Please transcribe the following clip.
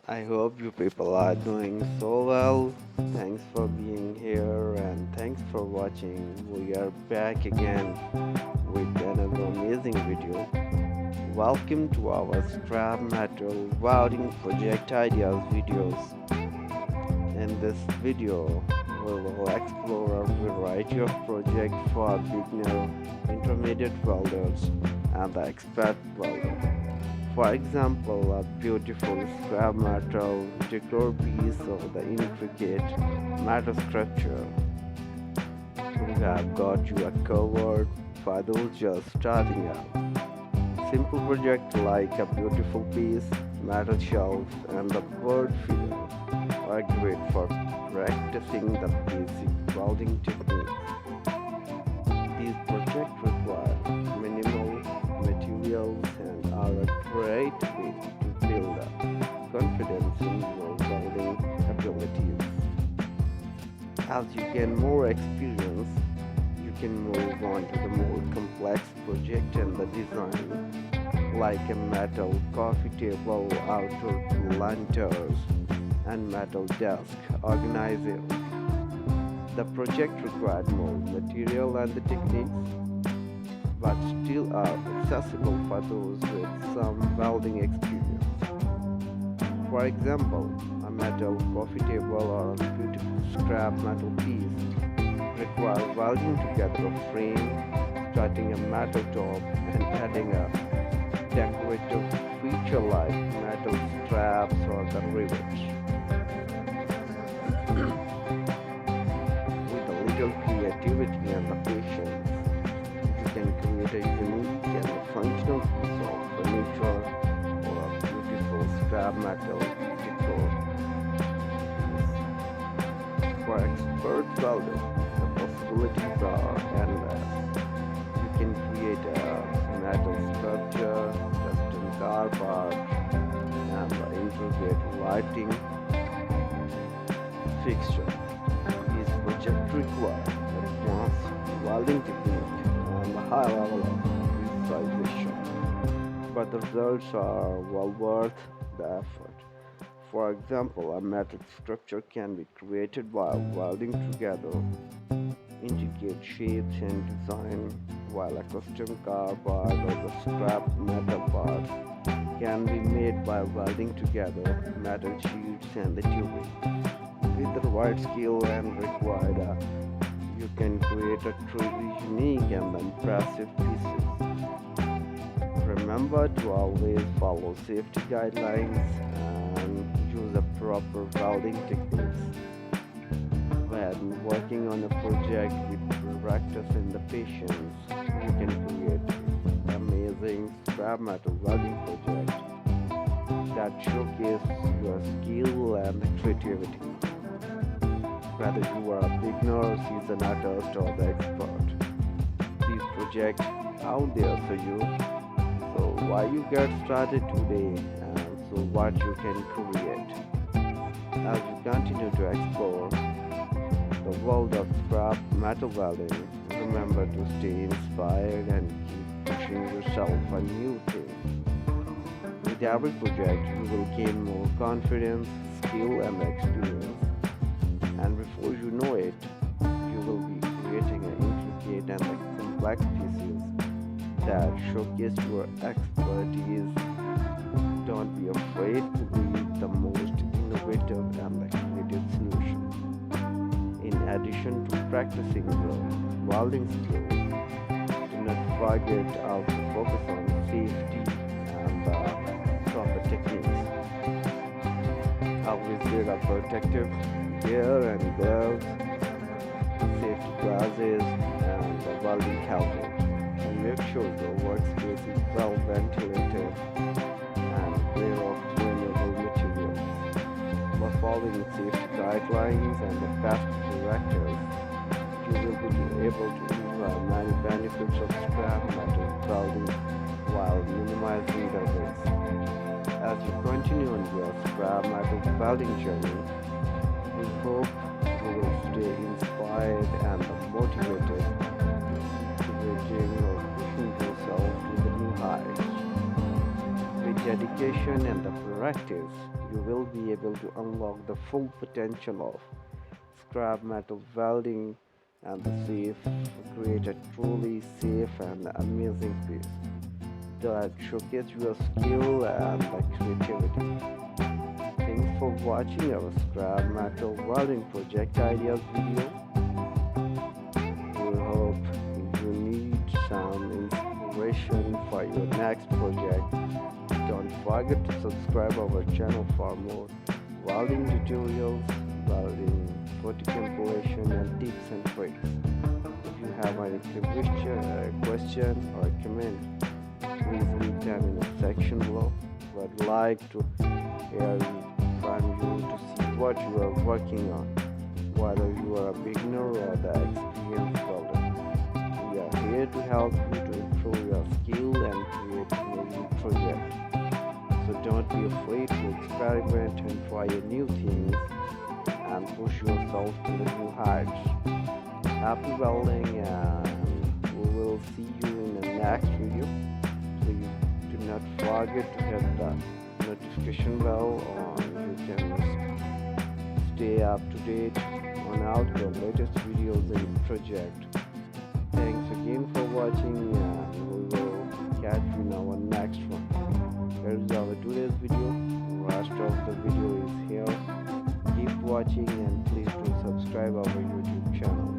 I hope you people are doing so well. Thanks for being here and thanks for watching. We are back again with another amazing video. Welcome to our scrap metal welding project ideas videos. In this video, we will explore a variety of projects for beginner, intermediate welders, and the expert welder. For example, a beautiful scrap metal decor piece or the intricate metal structure. We have got you covered for those just starting out. Simple projects like a beautiful piece, metal shelves, and the bird feeder are great for practicing the basic welding techniques. These projects require minimal materials and are a great way to build up confidence in your welding abilities. As you gain more experience, you can move on to the more complex project and the design, like a metal coffee table, outdoor planters, and metal desk organizers. The project required more material and the techniques, but still are accessible for those with some welding experience. For example, a metal coffee table or a beautiful scrap metal piece require welding together a frame, starting a metal top, and adding a decorative feature like metal straps or the rivets. With a little creativity and the patience, you can create a unique and a functional piece of furniture or a beautiful scrap metal decor. For expert welders, the possibilities are endless. You can create a metal structure, custom car parts, and integrate lighting fixture. These projects require advanced welding technique and a high level of precision, but the results are well worth the effort. For example, a metal structure can be created by welding together intricate shapes and design, while a custom car part or the scrap metal parts can be made by welding together metal sheets and the tubing. With the right skill and required, you can create a truly unique and impressive pieces. Remember to always follow safety guidelines and use a proper welding techniques. When working on a project with practice and the patience, you can create amazing scrap metal welding project that showcase your skill and creativity. Whether you are a beginner, seasoned artist, or the expert, these projects out there for you. So why you get started today and so what you can create. As you continue to explore the world of scrap metal welding, remember to stay inspired and keep pushing yourself for new things. With every project, you will gain more confidence, skill, and experience. And before you know it, you will be creating an intricate and complex pieces that showcase your expertise. Don't be afraid to be the most innovative and creative solution. In addition to practicing your welding skills, do not forget to focus on safety and proper techniques. Always wear a protective gear and gloves, safety glasses, and a welding helmet. And make sure your workspace is well ventilated and clear of flammable materials. By following safety guidelines and the best directives, you will be able to enjoy many benefits of scrap metal welding while minimizing the risk. As you continue on your scrap metal welding journey, we hope you will stay inspired and motivated to reaching or pushing yourself to the new heights. With dedication and the practice, you will be able to unlock the full potential of scrap metal welding and create a truly safe and amazing piece that showcase your skill and the creativity. Thanks for watching our scrap metal welding project ideas video. We hope you need some inspiration for your next project. Don't forget to subscribe our channel for more welding tutorials, welding photo compilation and tips and tricks. If you have any question or comment, please leave them in the section below. We'd like to hear from you to see what you are working on, whether you are a beginner or the experienced welder. We are here to help you to improve your skill and create amazing projects. So don't be afraid to experiment and try new things and push yourself to the new heights. Happy welding, and we will see you in the next video. Please do not forget to hit the notification bell on you can stay up to date on all the latest videos and project. Thanks again for watching, and we will catch you in our next one. Here is our today's video. The rest of the video is here. Keep watching and please do subscribe our YouTube channel.